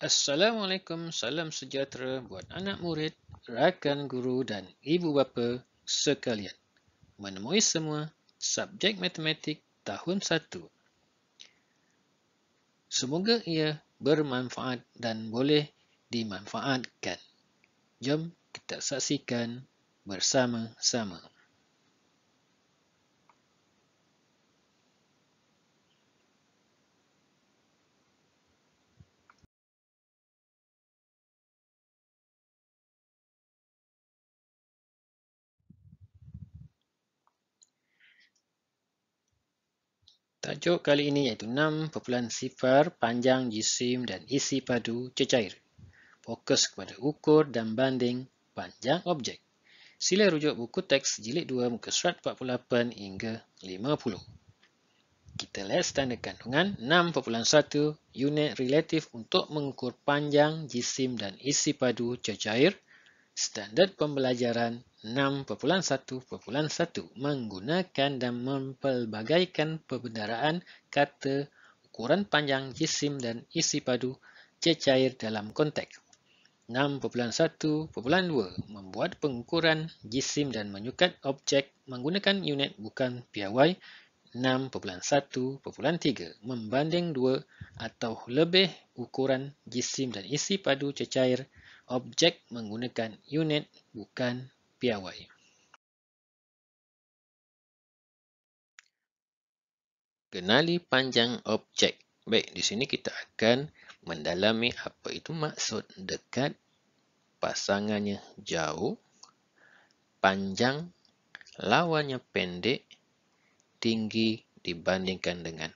Assalamualaikum, salam sejahtera buat anak murid, rakan guru dan ibu bapa sekalian. Menemui semua subjek matematik tahun 1. Semoga ia bermanfaat dan boleh dimanfaatkan. Jom kita saksikan bersama-sama. Tajuk kali ini iaitu 6.0 panjang jisim dan isi padu cecair. Fokus kepada ukur dan banding panjang objek. Sila rujuk buku teks jilid 2 muka surat 48 hingga 50. Kita lihat standard kandungan 6.1 unit relatif untuk mengukur panjang jisim dan isi padu cecair. Standard pembelajaran 6.1.1 menggunakan dan mempelbagaikan perbendaharaan kata ukuran panjang jisim dan isi padu cecair dalam konteks. 6.1.2 membuat pengukuran jisim dan menyukat objek menggunakan unit bukan piawai. 6.1.3 membanding dua atau lebih ukuran jisim dan isi padu cecair objek menggunakan unit bukan piawai. Kenali panjang objek. Baik, di sini kita akan mendalami apa itu maksud dekat, pasangannya jauh, panjang, lawannya pendek, tinggi dibandingkan dengan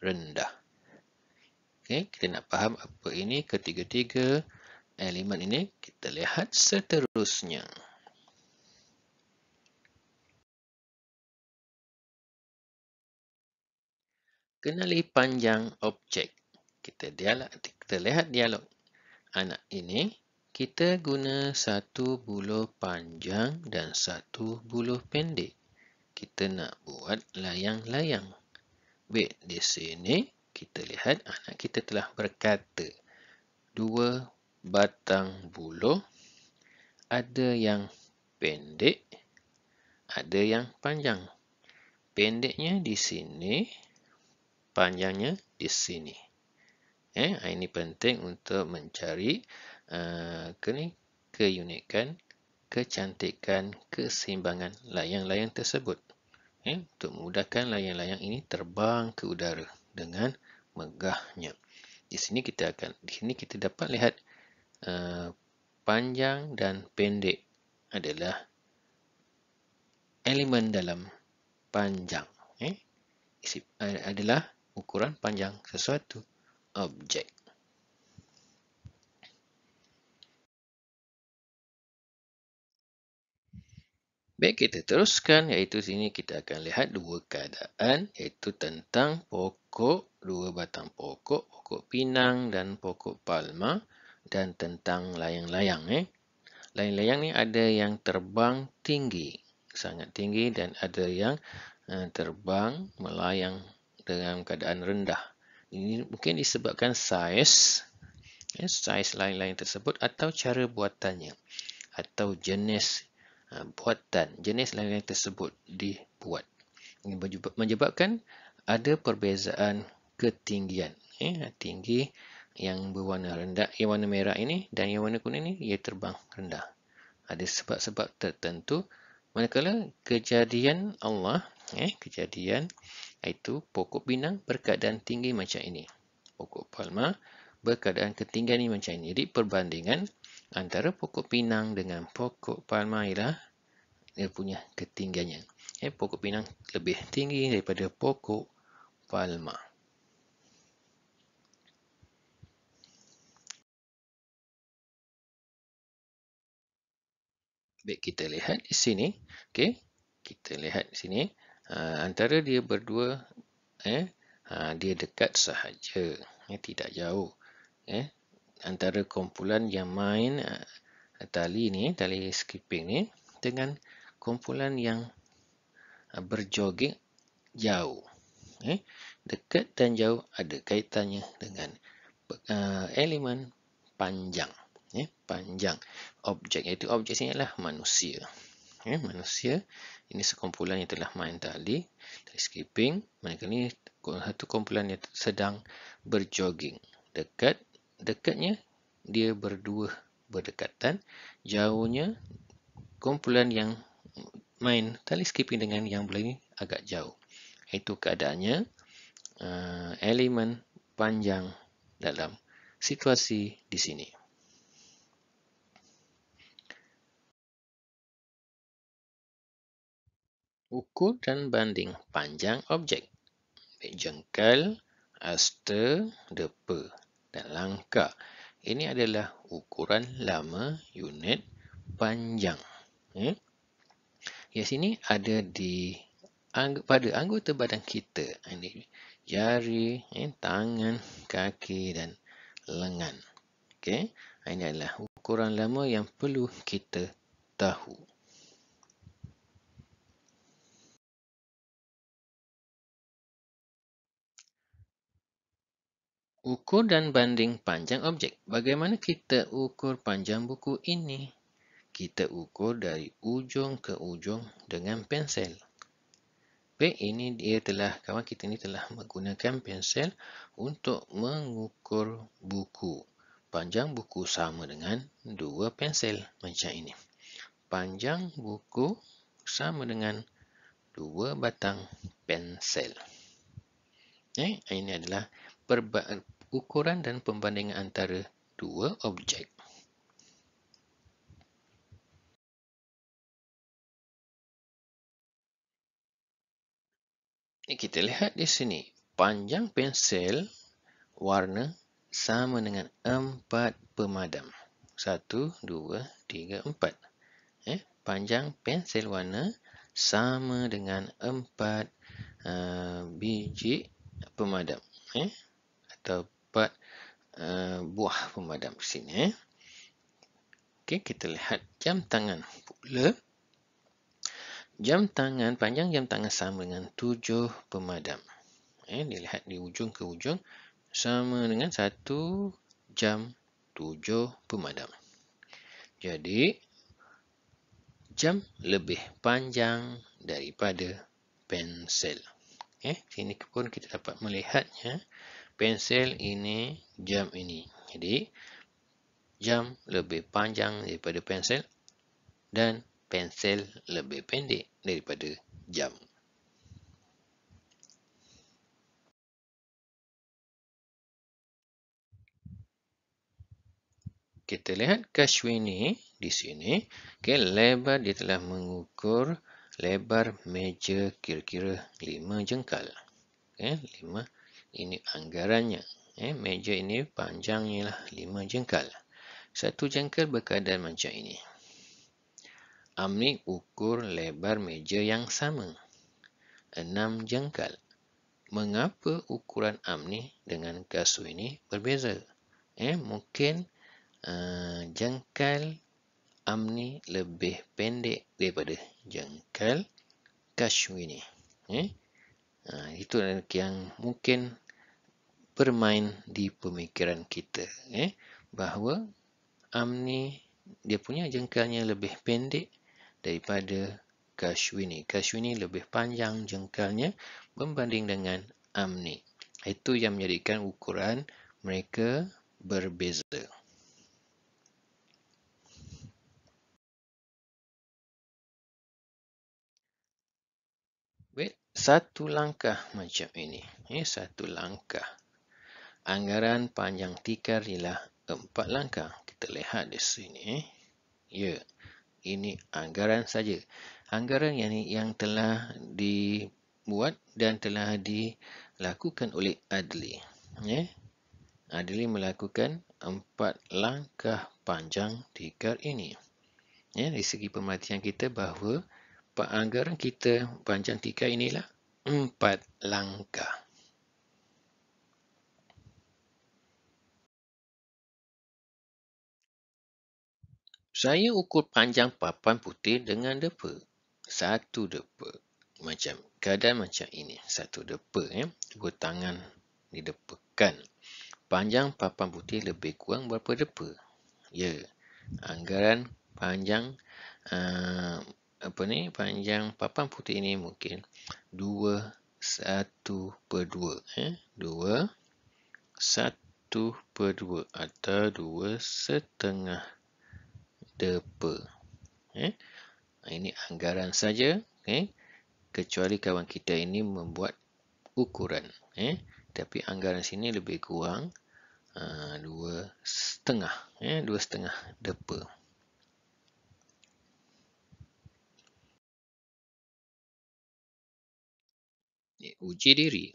rendah. Okey, kita nak faham apa ini ketiga-tiga elemen ini. Kita lihat seterusnya. Kenali panjang objek. Kita lihat dialog. Anak ini, kita guna satu buluh panjang dan satu buluh pendek. Kita nak buat layang-layang. Baik, di sini kita lihat anak kita telah berkata, dua batang buluh, ada yang pendek, ada yang panjang. Pendeknya di sini, panjangnya di sini. Ini penting untuk mencari keunikan, kecantikan, keseimbangan layang-layang tersebut. Untuk memudahkan layang-layang ini terbang ke udara dengan megahnya. Di sini kita dapat lihat panjang dan pendek adalah elemen dalam panjang. Adalah ukuran panjang sesuatu objek. Baik, kita teruskan, iaitu sini kita akan lihat dua keadaan, iaitu tentang pokok, dua batang pokok, pokok pinang dan pokok palma, dan tentang layang-layang. Layang-layang ni ada yang terbang tinggi, sangat tinggi, dan ada yang terbang melayang dalam keadaan rendah. Ini mungkin disebabkan saiz layang-layang tersebut atau cara buatannya atau jenis buatan, jenis layang-layang tersebut dibuat. Ini menyebabkan ada perbezaan ketinggian. Tinggi yang berwarna rendah, yang warna merah ini dan yang warna kuning ini, ia terbang rendah. Ada sebab-sebab tertentu. Manakala kejadian Allah, kejadian iaitu pokok pinang berkeadaan tinggi macam ini. Pokok palma berkeadaan ketinggian ini macam ini. Jadi perbandingan antara pokok pinang dengan pokok palma ialah dia punya ketinggiannya. Pokok pinang lebih tinggi daripada pokok palma. Baik, kita lihat di sini. Okey, kita lihat di sini. Antara dia berdua, dia dekat sahaja, tidak jauh. Antara kumpulan yang main tali ni, tali skipping ni, dengan kumpulan yang berjoging jauh. Dekat dan jauh ada kaitannya dengan elemen panjang. Panjang. Objek, iaitu objek sini adalah manusia. Manusia, ini sekumpulan yang telah main tali skipping. Manakala ini satu kumpulan yang sedang berjogging. Dekatnya dia berdua berdekatan. Jauhnya kumpulan yang main tali skipping dengan yang berlari agak jauh. Itu keadaannya elemen panjang dalam situasi di sini. Ukur dan banding panjang objek. Jengkal, asta, depa dan langkah. Ini adalah ukuran lama unit panjang. Di sini ada pada anggota badan kita. Ini jari, tangan, kaki dan lengan. Ini adalah ukuran lama yang perlu kita tahu. Ukur dan banding panjang objek. Bagaimana kita ukur panjang buku ini? Kita ukur dari ujung ke ujung dengan pensel. Ini kawan kita ini telah menggunakan pensel untuk mengukur buku. Panjang buku sama dengan 2 pensel macam ini. Panjang buku sama dengan 2 batang pensel. Ini adalah ukuran dan pembandingan antara 2 objek. Kita lihat di sini. Panjang pensel warna sama dengan 4 pemadam. 1, 2, 3, 4. Panjang pensel warna sama dengan 4 biji pemadam. Atau 4 buah pemadam di sini. Kita lihat jam tangan pula. Panjang jam tangan sama dengan 7 pemadam. Dilihat di ujung ke ujung sama dengan 1 jam 7 pemadam. Jadi, jam lebih panjang daripada pensel. Sini pun kita dapat melihatnya. Pensel ini, jam ini. Jadi, jam lebih panjang daripada pensel dan pensel lebih pendek daripada jam. Kita lihat Kashwini di sini. Lebar dia telah mengukur lebar meja kira-kira 5 jengkal. 5 ini anggarannya. Meja ini panjangnya 5 jengkal. Satu jengkal berkeadaan macam ini. Amni ukur lebar meja yang sama. 6 jengkal. Mengapa ukuran Amni dengan Kashwini berbeza? Mungkin jengkal Amni lebih pendek daripada jengkal Kashwini. Itu yang mungkin bermain di pemikiran kita. Bahawa Amni dia punya jengkalnya lebih pendek daripada Kashwini. Kashwini lebih panjang jengkalnya berbanding dengan Amni. Itu yang menjadikan ukuran mereka berbeza. Satu langkah macam ini. Satu langkah. Anggaran panjang tikar ialah 4 langkah. Kita lihat di sini. Ini anggaran saja. Anggaran yang telah dibuat dan telah dilakukan oleh Adli. Adli melakukan 4 langkah panjang tikar ini. Dari segi pemerhatian kita bahawa anggaran kita panjang tikar inilah 4 langkah. Saya ukur panjang papan putih dengan depa. 1 depa. Keadaan macam ini. 1 depa. 2 tangan didepakan. panjang papan putih lebih kurang berapa depa? Ya, anggaran panjang panjang papan putih ini mungkin 2/1/2. 2/1/2 atau 2,5 depa. Ini anggaran saja. Kecuali kawan kita ini membuat ukuran. Tapi anggaran sini lebih kurang 2,5. 2,5 depa. Uji diri.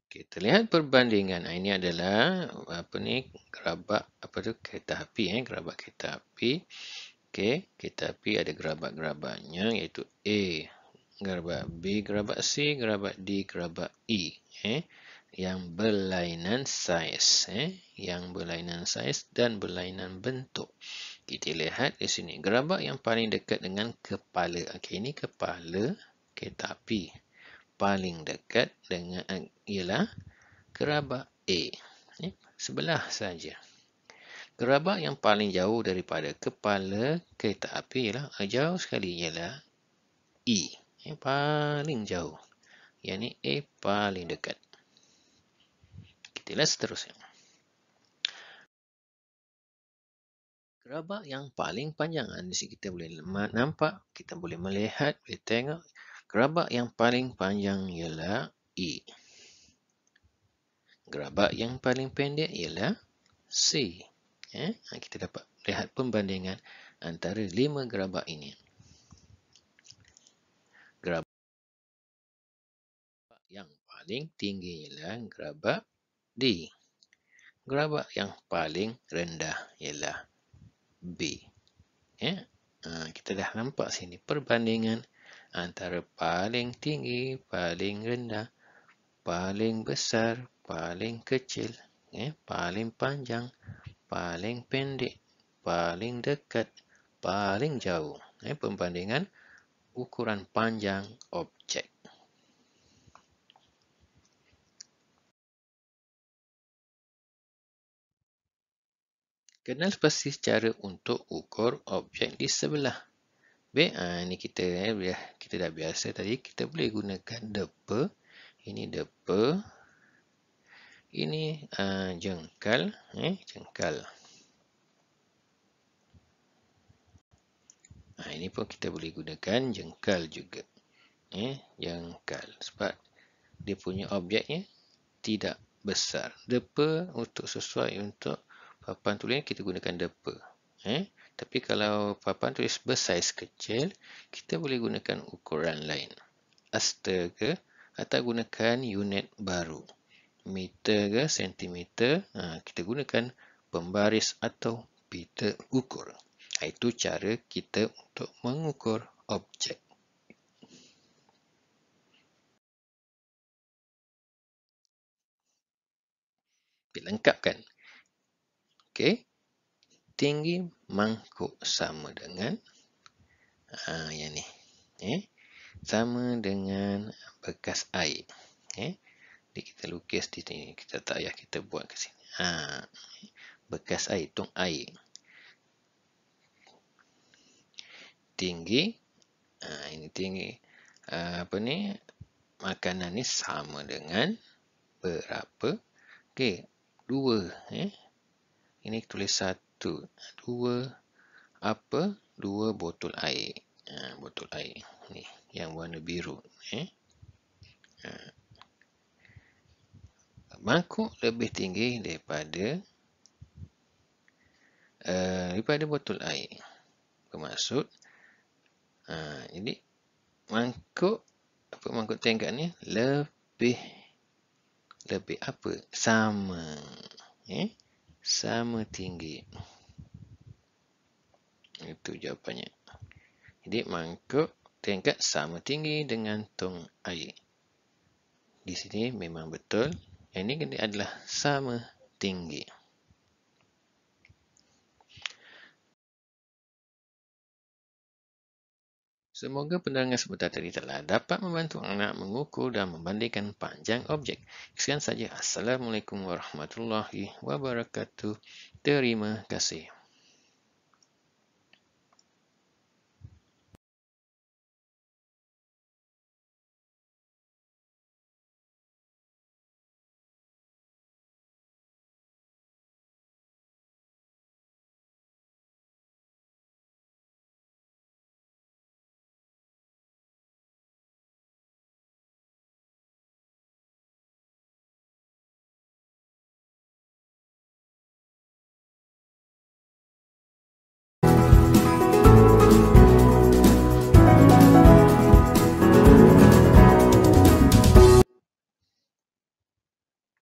Kita lihat perbandingan. Ini adalah gerabak kereta api. Gerabak kereta api. Kereta api ada gerabak-gerabaknya, iaitu A, gerabak B, gerabak C, gerabak D, gerabak E. Yang berlainan saiz. Yang berlainan saiz dan berlainan bentuk. Kita lihat di sini. Gerabak yang paling dekat dengan kepala. Ini kepala kereta api. Paling dekat dengan ialah gerabak A. Sebelah saja. Gerabak yang paling jauh daripada kepala kereta api ialah jauh sekali ialah E. Paling jauh. Yang ni A paling dekat. Kita lihat seterusnya. Gerabak yang paling panjang. Di sini kita boleh nampak, kita boleh melihat, boleh tengok. Gerabak yang paling panjang ialah E. Gerabak yang paling pendek ialah C. Kita dapat lihat perbandingan antara 5 gerabak ini. Gerabak yang paling tinggi ialah gerabak D. Gerabak yang paling rendah ialah B. Kita dah nampak sini perbandingan antara paling tinggi, paling rendah, paling besar, paling kecil, paling panjang, paling pendek, paling dekat, paling jauh. Perbandingan ukuran panjang objek. Kenal pasti cara untuk ukur objek di sebelah. Baik, ini kita dah biasa tadi. Kita boleh gunakan depa. Ini depa. Ini jengkal. Jengkal. Ini pun kita boleh gunakan jengkal juga. Jengkal. Sebab dia punya objeknya tidak besar. Depa untuk sesuai untuk papan tulis kita gunakan depa. Tapi kalau papan tulis bersaiz kecil, kita boleh gunakan ukuran lain. Asta ke atau gunakan unit baru. Meter ke sentimeter, kita gunakan pembaris atau pita ukur. Itu cara kita untuk mengukur objek. Dilengkapkan. Okey. Tinggi mangkuk sama dengan yang ni. Sama dengan bekas air. Jadi kita lukis di sini. Kita tak payah kita buat ke sini. Bekas air, tong air. Tinggi. Ini tinggi. Makanan ni sama dengan berapa? Okey, 2. Ini tulis 1. 2 apa? 2 botol air. Botol air. Ni yang warna biru. Mangkuk lebih tinggi daripada botol air. Bermaksud jadi mangkuk tingkat ni lebih apa? Sama. Sama tinggi. Itu jawapannya. Jadi mangkuk tingkat sama tinggi dengan tong air. Di sini memang betul. Ini adalah sama tinggi. Semoga penerangan sebentar tadi telah dapat membantu anak mengukur dan membandingkan panjang objek. Sekian saja. Assalamualaikum warahmatullahi wabarakatuh. Terima kasih.